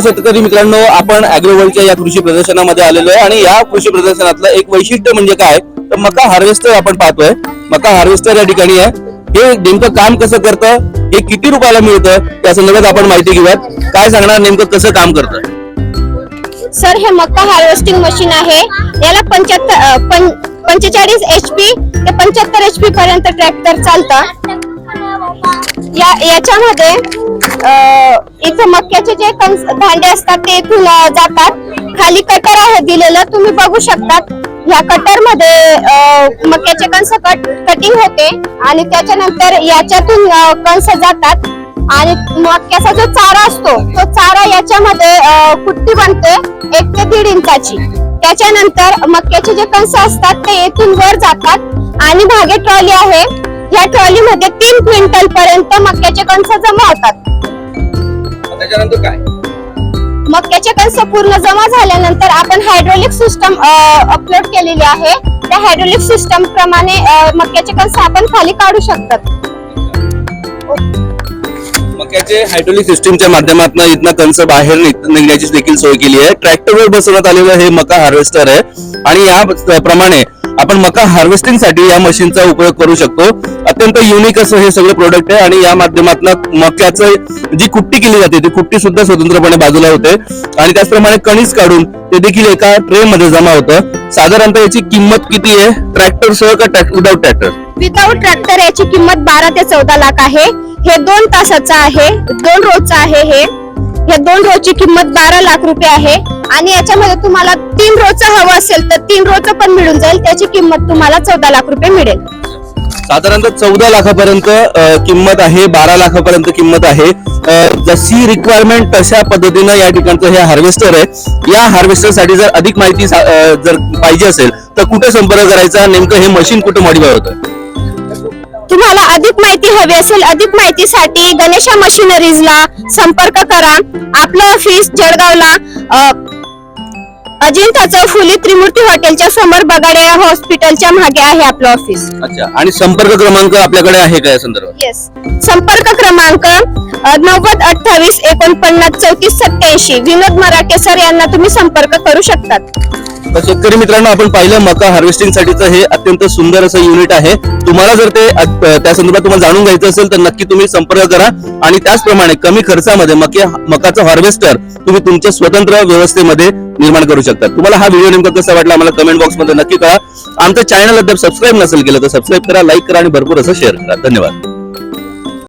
शेतकरी मित्रांनो, आपण ॲग्रोवर्ल्डच्या या कृषी प्रदर्शनामध्ये आलेलो आहे आणि या कृषी प्रदर्शनातलं एक वैशिष्ट्य म्हणजे काय तर मका हार्वेस्टर आपण पाहतोय. मका हार्वेस्टर या ठिकाणी आहे. हे नेमकं काम कसं करतं, हे किती रुपयाला मिळतं त्या संदर्भात आपण माहिती घेऊयात. काय सांगणार नेमकं कसं काम करतं? सर, हे मका हार्वेस्टिंग मशीन आहे. याला 45 HP ते 75 HP पर्यंत ट्रॅक्टर चालतं. याच्यामध्ये इथे मक्याचे जे भांडे असतात ते इथून जातात. खाली कटर आहे दिलेलं, तुम्ही बघू शकतात. या कटर मध्ये मक्याचे कणस कटिंग होते आणि त्याच्यानंतर याच्यातून कणस जातात आणि मक्याचा जो चारा असतो तो चारा याच्यामध्ये कुट्टी बनते 1 ते 1.5 इंचाची. त्याच्यानंतर मक्याचे जे कणस असतात ते येथून वर जातात आणि मागे ट्रॉली आहे. या ट्रॉली मध्ये 3 क्विंटल पर्यंत मक्याचे कणस जमा होतात. त्याच्यानंतर काय? मक्याचे कणस पूर्ण जमा झाल्यानंतर आपण हायड्रोलिक सिस्टम अपलोड केलेली आहे. त्या हायड्रोलिक सिस्टम प्रमाणे मक्याचे कणस आपण खाली काढू शकतात. मक्याचे हायड्रोलिक सिस्टीमच्या माध्यमातून इथनं कणस बाहेर निघण्याची देखील सोय केली आहे. ट्रॅक्टरवर बसवण्यात आलेलं हे मका हार्वेस्टर आहे आणि या प्रमाणे आपण मका हार्वेस्टिंग साठी या मशीनचा उपयोग करू शकतो. अत्यंत युनिक असं हे सगळे प्रोडक्ट आहे आणि या माध्यमातून मक्याचं जी कुट्टी केली जाते ती कुट्टी सुद्धा स्वतंत्रपणे बाजूला होते आणि त्याचप्रमाणे कणीस काढून ते देखील एका ट्रे मध्ये जमा होतं. साधारणतः याची किंमत किती आहे ट्रॅक्टर सह का विदाउट ट्रॅक्टर? विदाउट ट्रॅक्टर याची किंमत 12 ते 14 लाख आहे. हे 2 तासाचं आहे, 2 रोजचं आहे. हे 2 रोजची किंमत 12 लाख रुपये आहे आणि याच्यामध्ये तुम्हाला 3 रोजचं हवं असेल तर 3 रोजचं पण मिळून जाईल. त्याची किंमत तुम्हाला 14 लाख रुपये मिळेल. साधारणतः 14 लाखापर्यंत किंमत आहे, 12 लाखापर्यंत किंमत आहे. जशी रिक्वायरमेंट तशा पद्धतीनं या ठिकाणचं हे हार्वेस्टर आहे. या हार्वेस्टर साठी जर अधिक माहिती जर पाहिजे असेल तर कुठे संपर्क करायचा, नेमकं हे मशीन कुठे मॉडिफाय होतं? तुम्हाला अधिक माहिती हवी असेल, अधिक माहितीसाठी गणेशा मशिनरीजला संपर्क करा. आपलं ऑफिस जळगावला अजिंठा चौक फुली त्रिमूर्ती हॉटेलच्या समोर बगाडे हॉस्पिटलच्या मागे आहे आपलं ऑफिस. अच्छा, आणि संपर्क क्रमांक आपल्याकडे आहे का या संदर्भात? येस, संपर्क क्रमांक 90 28 49 34 87. विनोद मराठे सर यांना तुम्ही संपर्क करू शकतात. तर शेतकरी मित्रांनो, आपण पाहिलं मका हार्वेस्टिंग साठीचं हे अत्यंत सुंदर असं युनिट आहे. तुम्हाला जर ते त्या संदर्भात तुम्हाला जाणून घ्यायचं असेल तर नक्की तुम्ही संपर्क करा आणि त्याचप्रमाणे कमी खर्चामध्ये मकाचं हार्वेस्टर तुम्ही तुमच्या स्वतंत्र व्यवस्थेमध्ये निर्माण करू शकता. तुम्हाला हा व्हिडिओ नेमका कसा वाटला आम्हाला कमेंट बॉक्स मध्ये नक्की कळा. आमचं चॅनल अद्याप सबस्क्राईब नसेल केलं तर सबस्क्राईब करा, लाईक करा आणि भरपूर असं शेअर करा. धन्यवाद.